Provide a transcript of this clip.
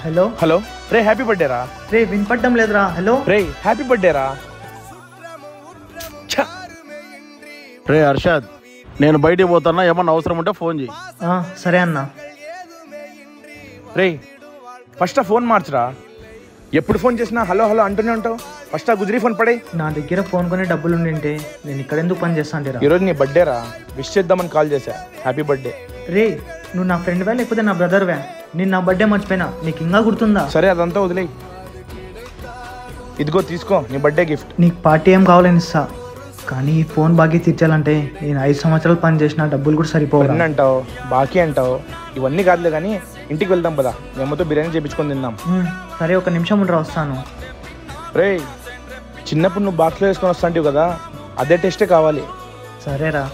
Hello hello రే happy birthday రా. రే వినపడ్డం లేదురా. Hello రే happy birthday రా. రే హర్షద్, నేను బయటికి పోతున్నా, ఏమన్నా అవసరం ఉంటే ఫోన్ చేయి. సరే అన్న. రే ఫస్ట్ ఆ ఫోన్ మార్చురా. ఎప్పుడు ఫోన్ చేసినా హలో హలో అంటూనే ఉంటావు. ఫస్ట్ ఆ గుజరీ ఫోన్ పడే. నా దగ్గర ఫోన్ కొనే డబ్బులు ఉండింటే నేను ఇక్కడ ఎందుకు పని చేస్తాను. ఈరోజు నీ బర్త్డే రా, విష్ చేద్దామని కాల్ చేశా. Happy birthday. రే నువ్వు నా ఫ్రెండ్వా లేకపోతే నా బ్రదర్వా? నేను నా బర్త్డే మర్చిపోయినా, నీకు ఇంకా గుర్తుందా? సరే అదంతా వదిలేయి. ఇదిగో తీసుకో నీ బర్త్డే గిఫ్ట్. నీకు పార్టీ ఏం కావాలని ఇస్తా, కానీ ఈ ఫోన్ బాకీ తీర్చాలంటే నేను 5 సంవత్సరాలు పని చేసిన డబ్బులు కూడా సరిపోవు. అంటావు బాకీ అంటావు, ఇవన్నీ కాదులే కానీ ఇంటికి వెళ్దాం పదా. మీ అమ్మతో బిర్యానీ చేయించుకొని తిందాం. సరే ఒక నిమిషం ఉండరా, వస్తాను. రే చిన్నప్పుడు నువ్వు బాక్స్లో వేసుకొని వస్తాంటివి కదా, అదే టేస్టే కావాలి. సరేరా.